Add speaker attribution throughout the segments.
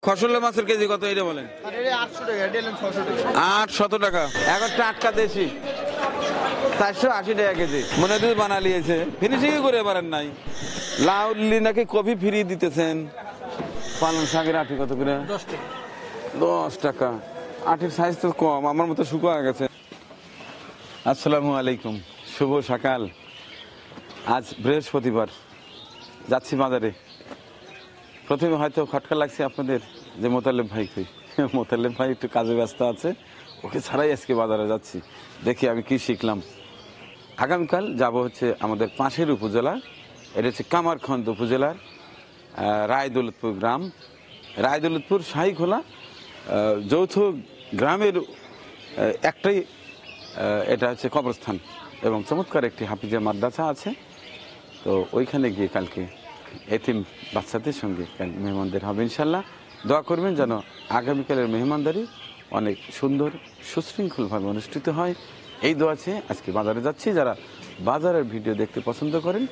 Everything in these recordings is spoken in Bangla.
Speaker 1: খসল্লা মাছের কেজি কত এটা বলেন? 800 টাকা। এখন টাটকা দেশি 480 টাকা কেজি। মনে হয় বানা লিয়েছে, ফিনিশিং করে পারেন নাই। লাউলি নাকি কফি ফ্রি দিতেছেন। পালং শাকের আটি কত করে? 10 টাকা। আটির সাইজ তো কম, আমার মতো শুকিয়ে গেছে। আসসালামু আলাইকুম, শুভ সকাল। আজ বৃহস্পতিবার, যাচ্ছি বাজারে। প্রথমে হয়তো খটকা লাগছে আপনাদের যে মোতালেব ভাই কই। মোতালেব ভাই একটু কাজে ব্যস্ত আছে, ওকে ছাড়াই আজকে বাজারে যাচ্ছি। দেখি আমি কি শিখলাম। আগামীকাল যাব হচ্ছে আমাদের পাশের উপজেলা, এটা হচ্ছে কামারখন্দ উপজেলার রায়দৌলতপুর গ্রাম। রায়দৌলতপুর শাহীখোলা যৌথ গ্রামের একটাই এটা হচ্ছে কবরস্থান, এবং চমৎকার একটি হাফিজা মাদ্রাসা আছে। তো ওইখানে গিয়ে কালকে এতিম বাচ্চাদের সঙ্গে মেহমানদের হবে ইনশাল্লাহ। দোয়া করবেন যেন আগামীকালের মেহমানদারি অনেক সুন্দর সুশৃঙ্খলভাবে অনুষ্ঠিত হয়, এই দোয়া আছে। আজকে বাজারে যাচ্ছি, যারা বাজারের ভিডিও দেখতে পছন্দ করেন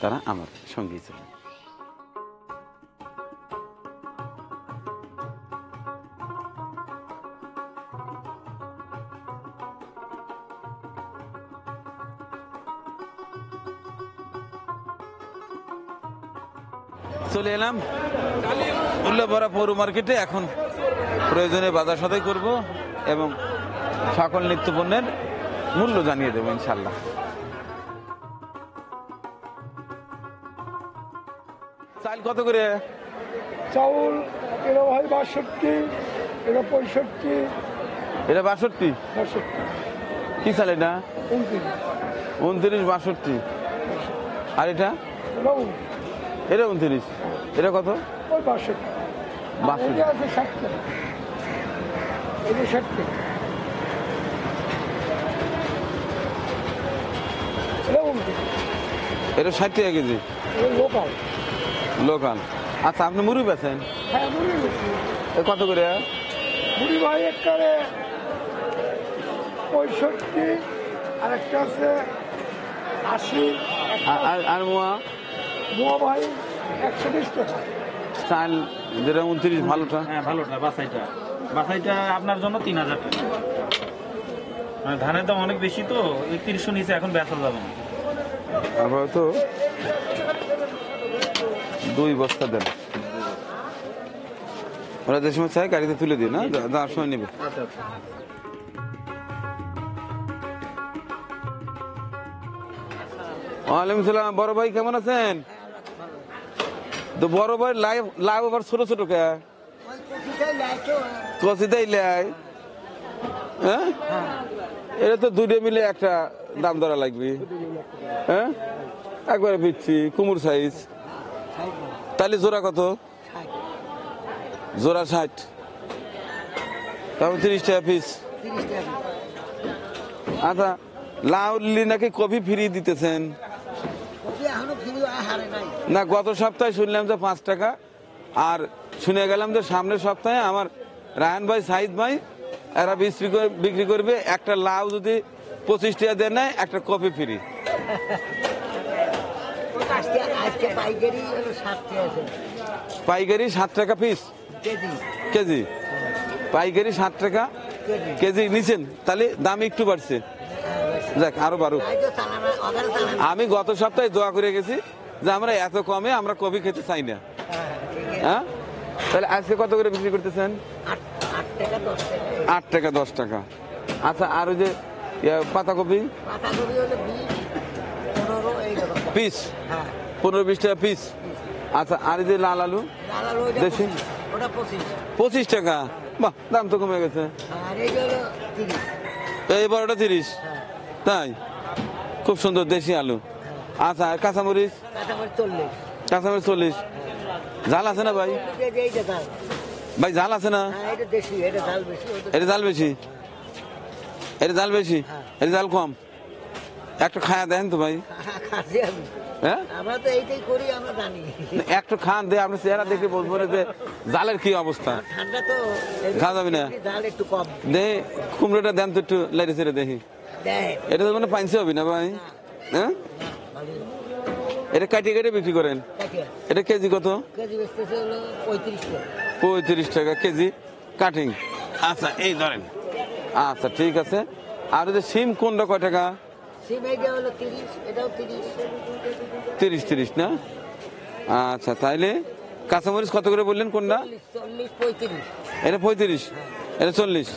Speaker 1: তারা আমার সঙ্গেই চলেন। চলে এলাম উল্লাপাড়া পৌর মার্কেটে। এখন প্রয়োজনে বাজার সদাই করব এবং সকল নিত্যপণ্যের মূল্য জানিয়ে দেবো ইনশাল্লাহ। চাল কত করে?
Speaker 2: চাউল এটা ভাই 62, এটা 65,
Speaker 1: এটা 62।
Speaker 2: 62,
Speaker 1: কি চাল এটা?
Speaker 2: 29,
Speaker 1: 29, 62। আর এটা?
Speaker 2: এটাও
Speaker 1: এটা 29। এটা কত?
Speaker 2: ওই 62।
Speaker 1: 62।
Speaker 2: এটা আছে 60 টাকা, এটা 60 টাকা, এটা 29,
Speaker 1: এটা 60 টাকা কেজি
Speaker 2: এটা লোকাল।
Speaker 1: লোকাল। আচ্ছা, আপনি মুড়ি বেছেন?
Speaker 2: হ্যাঁ, মুড়ি বেশি।
Speaker 1: এ কত করে?
Speaker 2: মুড়ি ভাই একবারে 65, আর একটা আছে 80,
Speaker 1: আর মোয়া?
Speaker 2: মোয়া ভাই 120 টাকা।
Speaker 1: চাল যেটা 29 ভালোটা?
Speaker 3: হ্যাঁ, ভালোটা বাছাইটা। বাছাইটা আপনার জন্য 3000 টাকা। মানে ধানের দাম অনেক বেশি তো, 3100 নিচে এখন বেচা যাবে না।
Speaker 1: আবার তো 2 বস্তা দেন। ওরা যে সময় চাই গাড়িতে তুলে দিই না, যাওয়ার সময় নেবে।
Speaker 3: আচ্ছা আচ্ছা।
Speaker 1: ওয়ালাইকুম সালাম। বড় ভাই কেমন আছেন? তো বড় ভাই লাভ আবার ছোট ছোট কে কচিটাই লাই। হ্যাঁ, এটা তো দুটো মিলে একটা দাম ধরা লাগবে। হ্যাঁ, একবারে পিচ্ছি কুমুর সাইজ। তাহলে জোড়া কত? জোড়া 60, তারপর 30 টাকা পিস। আচ্ছা, লাউলি নাকি কফি ফ্রি দিতেছেন? না, গত সপ্তাহে শুনলাম যে 5 টাকা, আর শুনে গেলাম যে সামনের সপ্তাহে আমার রায়হান ভাই, সাইদ ভাই এরা বিক্রি করবে। একটা লাউ যদি 25 টাকা দেয় নেয়, একটা কফি ফ্রি। পাইকারি 7 টাকা পিস কেজি। পাইকারি 7 টাকা কেজি নিছেন, তাহলে দাম একটু বাড়ছে। যাক, আরো বাড়ুক। আমি গত সপ্তাহে দোয়া করে গেছি যে আমরা এত কমে আমরা কফি খেতে চাই না। হ্যাঁ, তাহলে আজকে কত করে বিক্রি করতেছেন? 8 টাকা 10 টাকা। আচ্ছা, আর ওই যে পাতাকপি পিস 15-20 টাকা পিস। আচ্ছা, আর এই যে লাল আলু দেশি 25 টাকা। বাহ, দাম তো কমে গেছে। এই বড়টা 30। তাই, খুব সুন্দর দেশি আলু। আচ্ছা, আর কাঁচামরিচ? কাঁচামরিচ 40। ঝাল আছে না ভাই? ভাই ঝাল আছে না? এটা ঝাল বেশি, এটা ঝাল বেশি, এটা ঝাল কম। একটু খায়া দেন তো ভাই। হ্যাঁ, একটু খান দে, আপনার চেহারা দেখে বলবো না যে জালের কি অবস্থা। খাওয়া যাবে না? দে কুমড়োটা দেন তো একটু লাইটে ছেড়ে দেখি। এটা তো মানে পাইছে হবে না ভাই? হ্যাঁ, এটা কাটিয়ে কেটে বিক্রি করেন? এটা কেজি কত? 35 টাকা কেজি কাটিং। আচ্ছা এই ধরেন, আচ্ছা ঠিক আছে। আর ওই যে সিম কোনটা কয় টাকা?
Speaker 2: সিম এইটা হলো 30, এটাও 30।
Speaker 1: 30 না? আচ্ছা তাইলে কাঁচামরিচ কত করে বললেন কোনটা?
Speaker 2: 40, 35।
Speaker 1: এটা 35, এটা 40।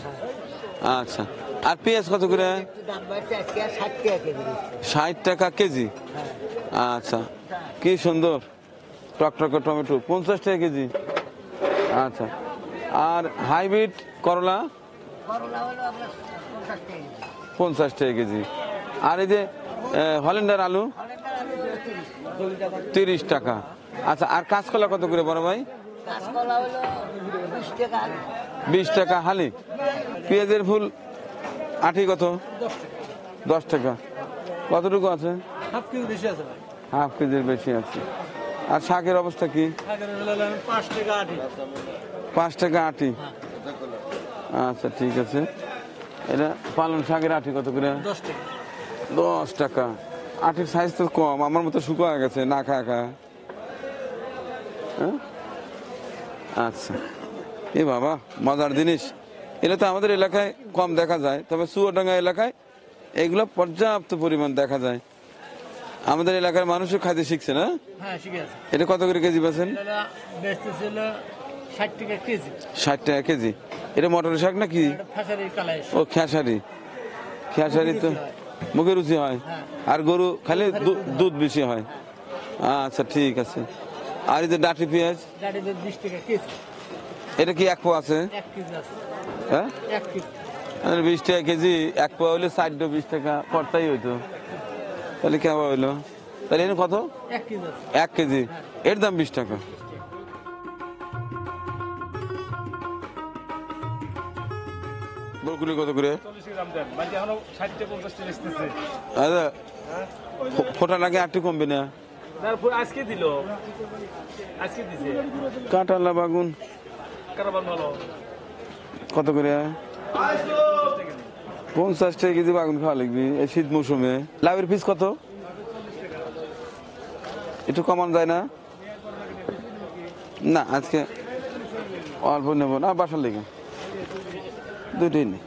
Speaker 1: আচ্ছা আর পেঁয়াজ কত করে?
Speaker 2: একটু দাম বাড়ছে আজকে, আর 60 টাকা কেজি দিচ্ছে।
Speaker 1: 60 টাকা কেজি। আচ্ছা কি সুন্দর টকটকে টমেটো 50 টাকা কেজি। আচ্ছা আর হাইব্রিড করলা
Speaker 2: করলা হলো আপনার 50 টাকা কেজি।
Speaker 1: 50 টাকা কেজি। আর এই যে হল্যান্ডার আলু
Speaker 2: হল্যান্ডার আলু হলো
Speaker 1: 30 টাকা। আচ্ছা আর কাঁচকলা কত করে বড় ভাই?
Speaker 2: কাঁচকলা হলো 20 টাকা।
Speaker 1: 20 টাকা হালি। পেঁয়াজের ফুল আটি কত? 10 টাকা। কতটুকু আছে?
Speaker 3: হাফ কেজি বেশি আছে ভাই,
Speaker 1: হাফ কেজির বেশি আছে। আর শাকের অবস্থা কি?
Speaker 3: 5 টাকা আটি।
Speaker 1: 5 টাকা আটি। আচ্ছা ঠিক আছে। এটা পালং শাকের আটি কত করে?
Speaker 3: 10 টাকা।
Speaker 1: 10 টাকা। আটির সাইজ তো কম, আমার মতো শুকিয়ে গেছে না খায় খায়। হ্যাঁ? আচ্ছা এ বাবা মজার জিনিস। এটা তো আমাদের এলাকায় কম দেখা যায়, তবে চুয়াডাঙ্গা এলাকায় এগুলো পর্যাপ্ত পরিমাণ দেখা যায়। আমাদের এলাকার মানুষও খাইতে শিখছে না?
Speaker 3: হ্যাঁ শিখে আছে।
Speaker 1: এটা কত করে কেজি পাচ্ছেন?
Speaker 3: এটা বেচতে ছিল 60 টাকা কেজি।
Speaker 1: 60 টাকা কেজি। এটা মটর শাক নাকি?
Speaker 3: এটা ফাঁসারির কালাই।
Speaker 1: ও খেসারি। খেসারি তো মুখে রুচি হয়, আর গরু খালি দুধ বেশি হয়। আচ্ছা ঠিক আছে। আর এই যে ডাটি পেঁয়াজ
Speaker 3: গাড়ি 20 টাকা কেজি।
Speaker 1: এটা কি এক পোয়া আছে?
Speaker 3: 1 কেজি আছে।
Speaker 1: হ্যাঁ
Speaker 3: 1 কেজি।
Speaker 1: 20 টাকা কেজি। এক পোয়া হলে 420 টাকা পড়তাই হইতো। তাহলে কেমন হইলো? তাহলে এর কত?
Speaker 3: 1 কেজি আছে।
Speaker 1: 1 কেজি এর দাম 20 টাকা। ব্রকুলি কত করে?
Speaker 3: 40 গ্রাম দেন বাকি এখনো 60 টাকা 50 টাকা আসতেছে।
Speaker 1: আচ্ছা ফোটা লাগে আটটি কমবে না?
Speaker 3: তারপর আজকে দিল, আজকে দিছে
Speaker 1: কাঁঠালা বাগুন
Speaker 3: কারবার ভালো।
Speaker 1: কত করে? 50 টাকা কেজি বাগুন খাওয়া লাগবে এই শীত মৌসুমে। লাউয়ের পিস কত? একটু কমান যায় না? না আজকে অল্প নেব না, বাসার লেগে দুটোই নেই।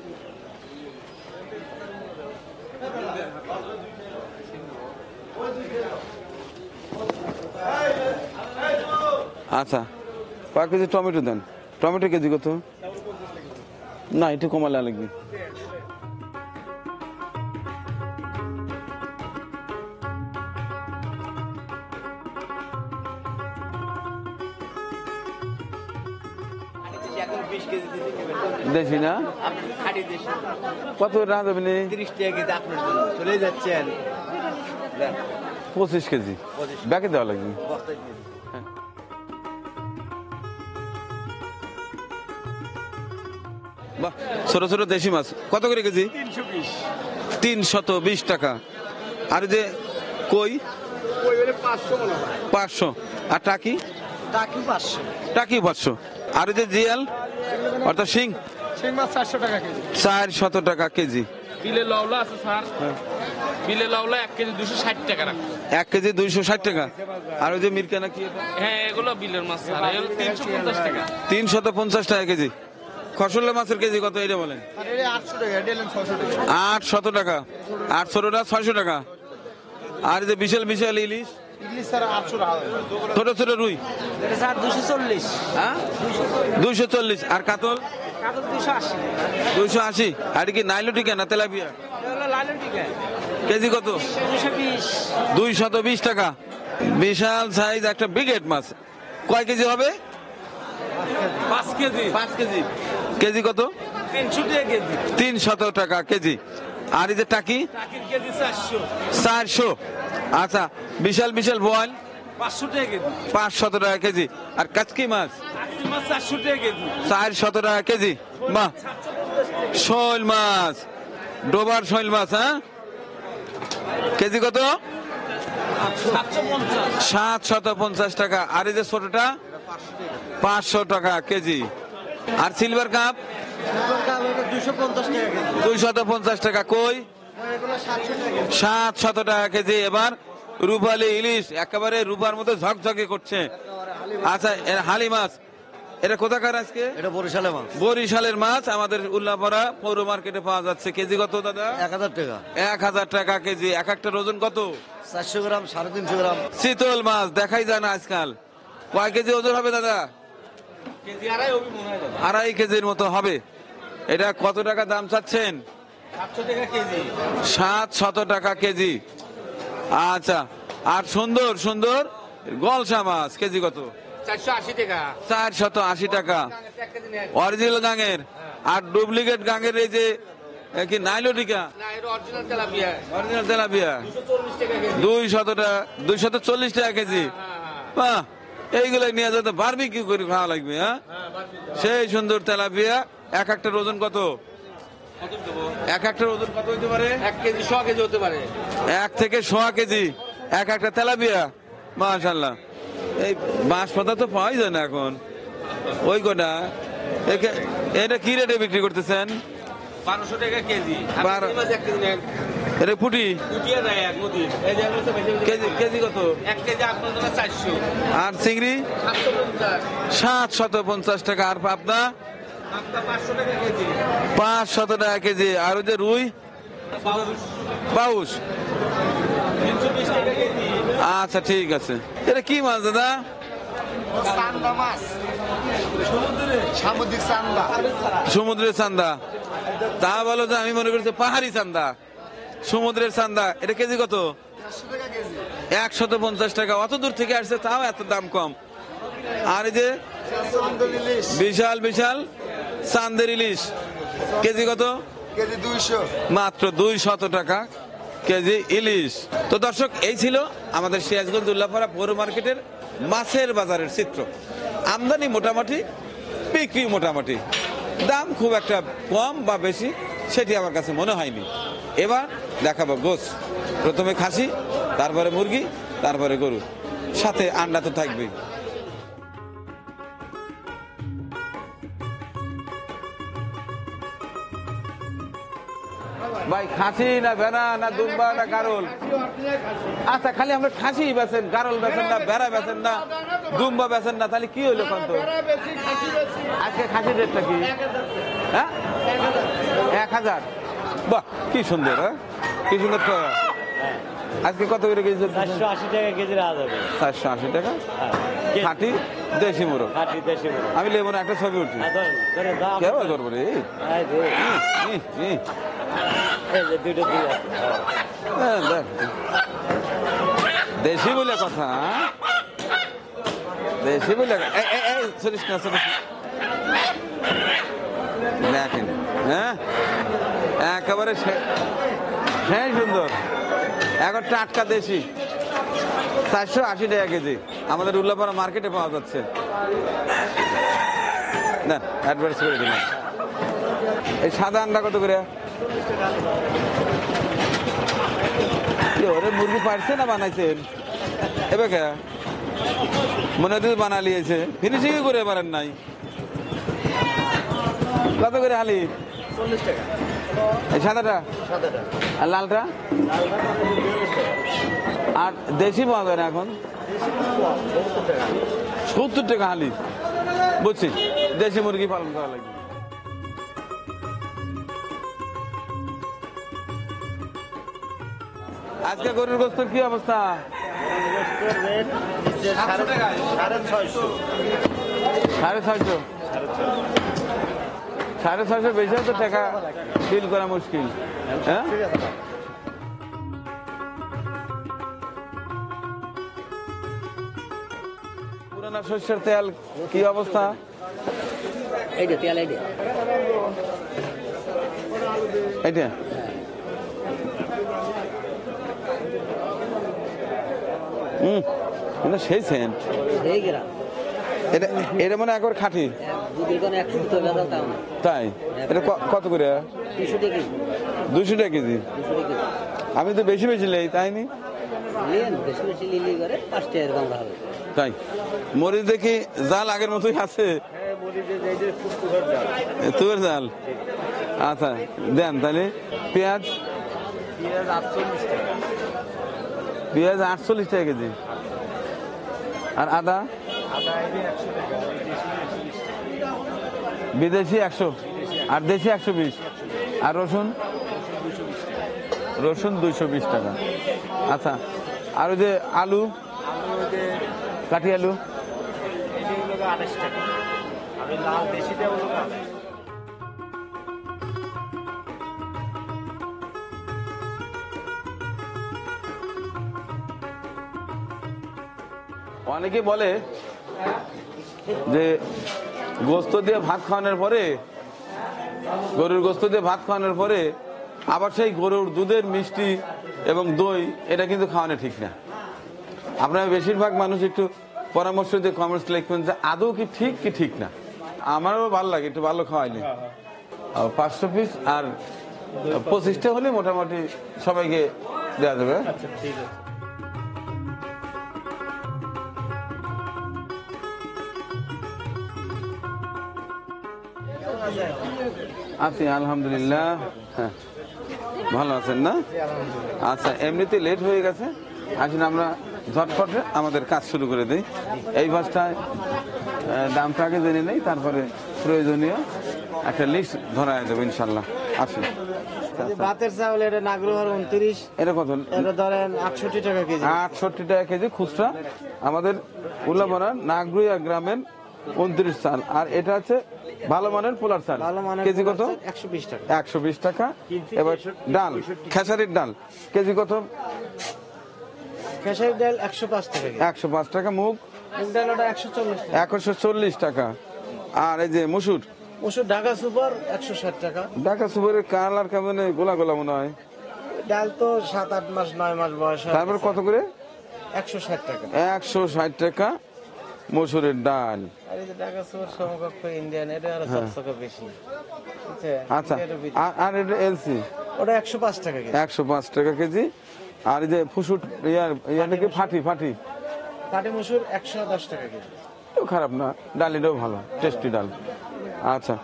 Speaker 1: আচ্ছা কয়েক কেজি টমেটো দেন। টমেটো কেজি কত? না একটু কমালে লাগবে। দেশি না? কত রাঁধ হবে?
Speaker 2: 30 টাকা কেজি আপনার জন্য চলে যাচ্ছেন।
Speaker 1: 25 কেজি ব্যাগে দেওয়া লাগবে। বাহ ছোট ছোট দেশি মাছ কত করে কেজি?
Speaker 3: 320।
Speaker 1: 320 টাকা। আর এই যে কই?
Speaker 3: ওই 500 মনে হয়।
Speaker 1: 500। আর টাকি?
Speaker 3: টাকি 500।
Speaker 1: টাকি 500। আর এই যে জিয়াল অর্থাৎ শিং?
Speaker 3: শিং মাছ 400 টাকা কেজি।
Speaker 1: 400 টাকা কেজি।
Speaker 3: বিলে লাউলা আছে স্যার, বিলে লাউলা 1 কেজি 260 টাকা রাখো।
Speaker 1: 1 কেজি 260 টাকা। আর ওই যে মিরকানা কি এটা?
Speaker 3: হ্যাঁ এগুলো বিলের মাছ স্যার, এগুলো 350 টাকা।
Speaker 1: 350 টাকা কেজি। খসল্লা মাছের কেজি কত এটা বলেন?
Speaker 3: আর এটা 800 টাকা, এটা 600 টাকা।
Speaker 1: 800 টাকা। 800টা 600 টাকা। আর এই যে বিশাল বিশাল ইলিশ?
Speaker 3: ইংলিশ স্যার 800 টাকা।
Speaker 1: ছোট ছোট রুই?
Speaker 3: এটা স্যার 240।
Speaker 1: হ্যাঁ 240। আর কাতল?
Speaker 3: কাতল 280।
Speaker 1: 280। আর কি নাইলোটিকা না তেলাপিয়া?
Speaker 3: এগুলো লালের টিকা।
Speaker 1: কেজি কত?
Speaker 3: 220।
Speaker 1: 220 টাকা। বিশাল সাইজ একটা ব্রিগেড মাছ। কয় কেজি হবে?
Speaker 3: 5 কেজি।
Speaker 1: 5 কেজি। কেজি কত?
Speaker 3: 300 টাকা কেজি।
Speaker 1: 300 টাকা কেজি। আর এই যে টাকি?
Speaker 3: টাকির কেজি 400।
Speaker 1: 400। আচ্ছা বিশাল বিশাল বোয়াল?
Speaker 3: 500 টাকা কেজি।
Speaker 1: 500 টাকা কেজি। আর কাচকি মাছ?
Speaker 3: কাতল মাছ 400 টাকা কেজি।
Speaker 1: 400 টাকা কেজি। বাহ শৈল মাছ, ডোবার শৈল মাছ। হ্যাঁ কেজি কত?
Speaker 3: 750।
Speaker 1: 750 টাকা। আর এই যে ছোটটা? 500 টাকা কেজি। আর সিলভার কাপ?
Speaker 2: 250 টাকা কেজি।
Speaker 1: 250 টাকা। কই?
Speaker 2: এগুলো 700 টাকা।
Speaker 1: 700 টাকা কেজি। এবার রূপালী ইলিশ একেবারে রূপার মতো ঝকঝকে করছে। আচ্ছা এর হালি মাছ এটা কোথাকার আজকে?
Speaker 4: এটা বরিশালে মাছ।
Speaker 1: বরিশালের মাছ আমাদের উল্লাপাড়া পৌর মার্কেটে পাওয়া যাচ্ছে। কেজি কত দাদা?
Speaker 4: 1000 টাকা।
Speaker 1: 1000 টাকা কেজি। এক একটা ওজন কত?
Speaker 4: 400 গ্রাম, 350 গ্রাম।
Speaker 1: শীতল মাছ দেখাই যায় না আজকাল। কয় কেজি ওজন হবে দাদা?
Speaker 3: কেজি আড়াই হবে মনে হয় দাদা।
Speaker 1: 2.5 কেজির মতো হবে। এটা কত টাকা দাম চাচ্ছেন?
Speaker 3: 700 টাকা কেজি।
Speaker 1: 700 টাকা কেজি। আচ্ছা, আর সুন্দর সুন্দর গলসা মাছ কেজি কত?
Speaker 3: 480 টাকা।
Speaker 1: 480 টাকা
Speaker 3: এক কেজি নেয়।
Speaker 1: অরিজিনাল গাঙের। আর ডুপ্লিকেট গাঙের এই যে কি নাইলোটিকা?
Speaker 3: না, এটা অরিজিনাল তেলাপিয়া।
Speaker 1: অরিজিনাল তেলাপিয়া
Speaker 3: 240 টাকা কেজি।
Speaker 1: 240 টাকা কেজি। বাহ, এইগুলো নিয়ে যেতে বারবিকিউ করে খাওয়া লাগবে। হ্যাঁ, সেই সুন্দর তেলাপিয়া। এক একটার ওজন কত? এক একটার ওজন কত হইতে পারে?
Speaker 3: 1 কেজি 100 কেজি হতে পারে।
Speaker 1: 1 থেকে 100 কেজি এক একটা তেলাপিয়া। মাশাআল্লাহ। এই বাঁশ পাতা তো পাওয়াই যায় না এখন। ওই কটা এটা কি রেটে বিক্রি করতেছেন?
Speaker 3: 1200 টাকা কেজি।
Speaker 1: বারো-
Speaker 3: মাছ 1 কেজি নেন।
Speaker 1: এটা পুটি
Speaker 3: কুটিয়া দেয় এক নদীর। এই যে আমরা তো বেশি বেশি
Speaker 1: কেজি কেজি কত?
Speaker 3: 1 কেজি আপনার জন্য 400।
Speaker 1: আর চিংড়ি
Speaker 3: 750।
Speaker 1: 750 টাকা। আর পাবনা
Speaker 3: আপনার 500 টাকা কেজি।
Speaker 1: 500 টাকা কেজি। আর ওই যে রুই পাউস
Speaker 3: 320 টাকা কেজি।
Speaker 1: আচ্ছা ঠিক আছে। এটা কি মাছ দাদা?
Speaker 4: চান্দা মাছ, সামুদ্রিক চান্দা।
Speaker 1: সমুদ্রের চান্দা। তা বলো যে আমি মনে করছি পাহাড়ি চান্দা। সমুদ্রের চান্দা। এটা কেজি কত?
Speaker 4: 100 টাকা কেজি।
Speaker 1: 150 টাকা। অত দূর থেকে আসছে তাও এত দাম কম। আর এই যে
Speaker 4: চান্দা ইলিশ
Speaker 1: বিশাল বিশাল চান্দের ইলিশ কেজি কত?
Speaker 4: কেজি 200।
Speaker 1: মাত্র 200 টাকা কেজি ইলিশ। তো দর্শক, এই ছিল আমাদের সিরাজগঞ্জ উল্লাপাড়া পৌর মার্কেটের মাছের বাজারের চিত্র। আমদানি মোটামুটি, বিক্রি মোটামুটি। দাম খুব একটা কম বা বেশি সেটি আমার কাছে মনে হয়নি। এবার দেখাবো গোস। প্রথমে খাসি, তারপরে মুরগি, তারপরে গরু, সাথে আন্ডা তো থাকবেই। ভাই খাসি না ভেড়া না দুম্বা না গারল? আচ্ছা, খালি আমরা খাসি বেছেন, গারল বেছেন না, ভেড়া বেছেন না, দুম্বা বেছেন না, তাহলে কি হইলো কত? আজকে খাসির রেটটা কি? হ্যাঁ, 1000। বাহ, কি সুন্দর। হ্যাঁ, কি সুন্দর তো। আজকে কত করে কেজি?
Speaker 2: 480 টাকা কেজি রাখা যাবে।
Speaker 1: 480 টাকা খাঁটি দেশি মুরগ।
Speaker 2: খাঁটি দেশি মুরগ।
Speaker 1: আমি লেবো না, একটা ছবি উঠি। কেমন করবো রে?
Speaker 2: এই যে দুটো দিয়ে আছে।
Speaker 1: হ্যাঁ, দেখ। দেশি বলে কথা। দেশি বলে সরিস না, সরিস না। দেখেন, হ্যাঁ, একেবারে হ্যাঁ সুন্দর। এখন টাটকা দেশি 480 টাকা কেজি আমাদের উল্লাপাড়া মার্কেটে পাওয়া যাচ্ছে। না, অ্যাডভার্টাইজ করে দিলাম। এই সাদা আন্ডা কত করে? ওরে মুরগি পারছে না বানাইছেন? এবার কে মনে হচ্ছে বানা লিয়েছে, ফিনিশিং করে পারেন নাই। কত করে হালি?
Speaker 4: 40 টাকা।
Speaker 1: এই সাদাটা আর লালটা? আর দেশি পাওয়া যায় না এখন? 70 টাকা হালি। বুঝছি, দেশি মুরগি পালন করা লাগবে। আজকে গরুর গোস্তের কি অবস্থা? 650। 650 বেশি তো টাকা বিল করা মুশকিল। হ্যাঁ, পুরানা শস্যের তেল কি অবস্থা?
Speaker 2: এইটা তেল এইটা।
Speaker 1: এটা কিন্তু সেই সেন্ট।
Speaker 2: এই গ্রাম
Speaker 1: এটা এটা মানে একবার খাঁটি।
Speaker 2: দুধের কোনো 170 টাকা তাও না।
Speaker 1: তাই? এটা কত করে?
Speaker 2: 200 টাকা কেজি।
Speaker 1: 200 টাকা কেজি।
Speaker 2: 200 টাকা কেজি।
Speaker 1: আমি তো বেশি বেশি নেই, তাই নি?
Speaker 2: নিয়ে বেশি বেশি লিলি করে 5 টাকার কম হবে।
Speaker 1: তাই মরিচ দেখি জাল আগের মতোই আছে। তুর জাল। আচ্ছা দেন তাহলে। পেঁয়াজ? পেঁয়াজ 48 টাকা কেজি। আর আদা? বিদেশি 100 আর দেশি 120। আর রসুন? রসুন 220 টাকা। আচ্ছা, আর ওই যে আলু, কাঠি আলু?
Speaker 3: এটি হলো 28 টাকা। আর ওই লাল দেশিটা হলো 28।
Speaker 1: অনেকে বলে যে গোস্ত দিয়ে ভাত খাওয়ানোর পরে, গরুর গোস্ত দিয়ে ভাত খাওয়ানোর পরে আবার সেই গরুর দুধের মিষ্টি এবং দই এটা কিন্তু খাওয়ানো ঠিক না। আপনারা বেশিরভাগ মানুষ একটু পরামর্শ দিয়ে কমেন্টস লিখবেন যে আদৌ কি ঠিক কি ঠিক না। আমারও ভালো লাগে একটু ভালো খাওয়াইলে। 500 পিস আর 25টা হলে মোটামুটি সবাইকে দেওয়া যাবে।
Speaker 3: আচ্ছা ঠিক আছে।
Speaker 1: আছি আলহামদুলিল্লাহ। হ্যাঁ, ভালো আছেন না? আচ্ছা, এমনিতে লেট হয়ে গেছে, আসলে আমরা ঝটপটে আমাদের কাজ শুরু করে দিই। এই বাসটায় দামটা আগে জেনে নেই, তারপরে প্রয়োজনীয় একটা লিস্ট ধরা দেবো ইনশাল্লাহ। আসুন।
Speaker 2: ভাতের চাউল এটা নাগরোহার 29,
Speaker 1: এটা কত?
Speaker 2: এটা ধরেন 68 টাকা কেজি।
Speaker 1: 68 টাকা কেজি খুচরা আমাদের উল্লাপাড়া নাগরুইয়া গ্রামের 29 চাল। আর এটা আছে ভালো মানের পোলার চাল,
Speaker 2: ভালো মানের
Speaker 1: কেজি কত?
Speaker 2: 120 টাকা।
Speaker 1: 120 টাকা। এবার ডাল, খেসারির ডাল কেজি কত?
Speaker 2: খেসারি ডাল 105 টাকা কেজি।
Speaker 1: 105 টাকা। মুগ?
Speaker 2: মুগ ডাল ওটা 140 টাকা।
Speaker 1: 140 টাকা। আর এই যে মসুর?
Speaker 2: মসুর ঢাকা সুপার 160 টাকা।
Speaker 1: ঢাকা সুপারের কালার কেমন? গোলা গোলা মনে হয়।
Speaker 2: ডাল তো 7-8 মাস 9 মাস বয়স।
Speaker 1: তারপর কত করে?
Speaker 2: 160 টাকা।
Speaker 1: 160 টাকা মসুরের ডাল।
Speaker 2: আর এই যে ঢাকা সুপার সমকক্ষ ইন্ডিয়ান, এটা আরো চকচকে বেশি।
Speaker 1: আচ্ছা, আর এটা এলসি?
Speaker 2: ওটা 105 টাকা কেজি।
Speaker 1: 105 টাকা কেজি। আর এই যে ফুসুট ইয়াটাকে ফাটি
Speaker 2: কাটি মসুর 110 টাকা কেজি।
Speaker 1: তো খারাপ না, ডালিটাও ভালো, টেস্টি ডাল। আচ্ছা,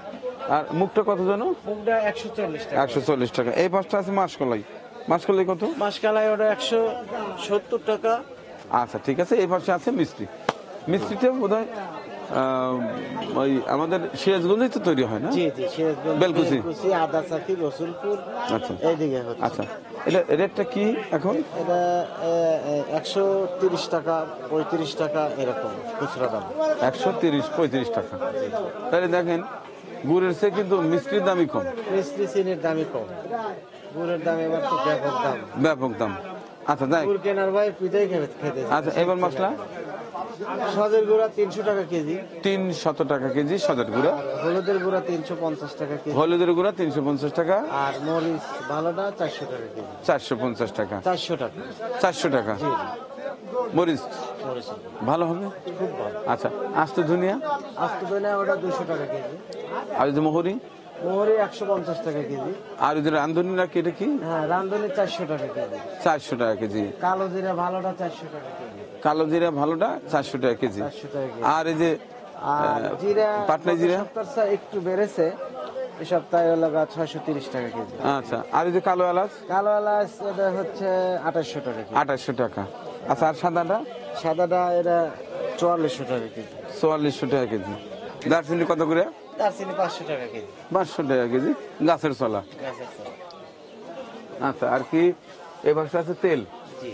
Speaker 1: আর মুগটা কত জানো?
Speaker 2: মুগটা 140 টাকা।
Speaker 1: 140 টাকা। এই পাঁচটা আছে মাসকলাই। মাসকলাই কত?
Speaker 2: মাসকালাই ওটা 170 টাকা।
Speaker 1: আচ্ছা ঠিক আছে। এই পাশে আছে মিষ্টি। মিষ্টিটা বোধ হয় ওই আমাদের সিরাজগঞ্জেই তো তৈরি হয় না?
Speaker 2: জি জি, সিরাজগঞ্জ,
Speaker 1: বেলকুচি,
Speaker 2: আদাসাকি, রসুলপুর,
Speaker 1: আচ্ছা
Speaker 2: এইদিকে হচ্ছে।
Speaker 1: আচ্ছা, এটা রেটটা কি এখন?
Speaker 2: এটা 130 টাকা 35 টাকা এরকম খুচরা দাম।
Speaker 1: 130-35 টাকা। তাহলে দেখেন গুড়ের চেয়ে কিন্তু মিষ্টির দামই কম।
Speaker 2: মিষ্টি চিনির দামই কম, গুড়ের দাম এবার তো ব্যাপক দাম।
Speaker 1: ব্যাপক দাম। আচ্ছা দেখ,
Speaker 2: গুড় কেনার ভাই পিঠাই খেতে।
Speaker 1: আচ্ছা এবার মশলা?
Speaker 2: সদের গুঁড়া 300 টাকা কেজি।
Speaker 1: 300 টাকা কেজি সদের গুঁড়া।
Speaker 2: হলুদের গুঁড়া 350 টাকা কেজি।
Speaker 1: হলুদের গুঁড়া 350 টাকা।
Speaker 2: আর মরিচ ভালোটা 400 টাকা কেজি।
Speaker 1: 450 টাকা।
Speaker 2: 400 টাকা।
Speaker 1: 400 টাকা
Speaker 2: জি
Speaker 1: মরিচ
Speaker 2: মরিচ
Speaker 1: ভালো হবে,
Speaker 2: খুব ভালো।
Speaker 1: আচ্ছা আস্ত ধনিয়া?
Speaker 2: আস্ত ধনিয়া ওটা 200 টাকা কেজি।
Speaker 1: আর এই যে মোহরি?
Speaker 2: মোহরি 150 টাকা কেজি।
Speaker 1: আর এই যে রান্ধনি রাখি এটা কি?
Speaker 2: হ্যাঁ, রান্ধনি 400 টাকা কেজি।
Speaker 1: 400 টাকা কেজি।
Speaker 2: কালো জিরা ভালোটা 400 টাকা কেজি।
Speaker 1: কালো জিরা ভালোটা 400 টাকা কেজি।
Speaker 2: 400 টাকা কেজি।
Speaker 1: আর এই যে
Speaker 2: আর জিরা
Speaker 1: পাটনা জিরা?
Speaker 2: সপ্তাহে একটু বেড়েছে, এই সপ্তাহে হলো 630 টাকা কেজি।
Speaker 1: আচ্ছা, আর এই যে কালো এলাচ?
Speaker 2: কালো এলাচ এটা হচ্ছে 2800 টাকা কেজি।
Speaker 1: 2800 টাকা। আচ্ছা, আর সাদাটা?
Speaker 2: সাদাটা এটা 4400 টাকা কেজি।
Speaker 1: 4400 টাকা কেজি। দারচিনি কত করে?
Speaker 2: দারচিনি 500 টাকা কেজি।
Speaker 1: 500 টাকা কেজি গাছের চলা। আচ্ছা, আর কি এবার আছে তেল?
Speaker 2: জি,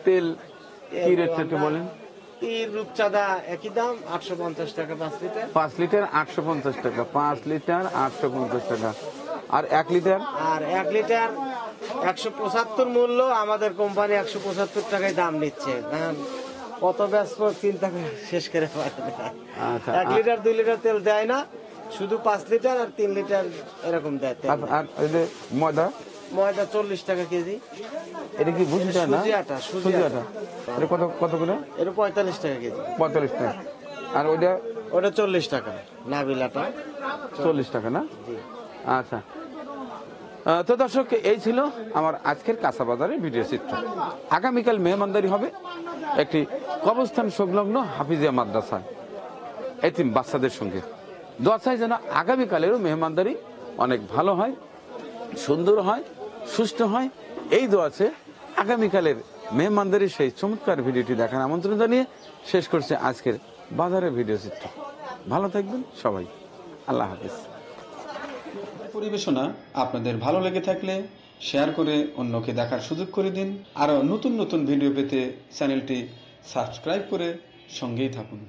Speaker 1: তেল কি রেট একটু বলেন?
Speaker 2: তিল রূপচাঁদা একই দাম 850 টাকা 5 লিটার।
Speaker 1: 5 লিটার 850 টাকা। 5 লিটার 850 টাকা। আর 1 লিটার?
Speaker 2: আর 1 লিটার 175 মূল্য, আমাদের কোম্পানি 175 টাকায় দাম নিচ্ছে। কত ব্যস্ত চিন্তা করে শেষ করে পারে না।
Speaker 1: আচ্ছা,
Speaker 2: 1 লিটার 2 লিটার তেল দেয় না, শুধু 5 লিটার আর 3 লিটার এরকম দেয় তেল।
Speaker 1: আর এই যে ময়দা?
Speaker 2: ময়দা 40 টাকা কেজি।
Speaker 1: এটা কি বুঝিটা না?
Speaker 2: সুজি আটা।
Speaker 1: এটা কত কত করে?
Speaker 2: এটা 45 টাকা কেজি।
Speaker 1: 45 টাকা। আর ওইটা?
Speaker 2: ওটা 40 টাকা নাবিলাটা।
Speaker 1: 40 টাকা না? আচ্ছা, তো দর্শক এই ছিল আমার আজকের কাঁচা বাজারের ভিডিও চিত্র। আগামীকাল মেহমানদারি হবে একটি কবরস্থান সংলগ্ন হাফিজিয়া মাদ্রাসায় এতিম বাচ্চাদের সঙ্গে। দোয়া চাই যেন আগামীকালেরও মেহমানদারি অনেক ভালো হয়, সুন্দর হয়, সুষ্ঠু হয়। এই দোয়া আছে। আগামীকালের মেহমানদারির সেই চমৎকার ভিডিওটি দেখার আমন্ত্রণ জানিয়ে শেষ করছে আজকের বাজারের ভিডিও চিত্র। ভালো থাকবেন সবাই। আল্লাহ হাফিজ।
Speaker 5: পরিবেশনা আপনাদের ভালো লেগে থাকলে শেয়ার করে অন্যকে দেখার সুযোগ করে দিন। আরও নতুন নতুন ভিডিও পেতে চ্যানেলটি সাবস্ক্রাইব করে সঙ্গেই থাকুন।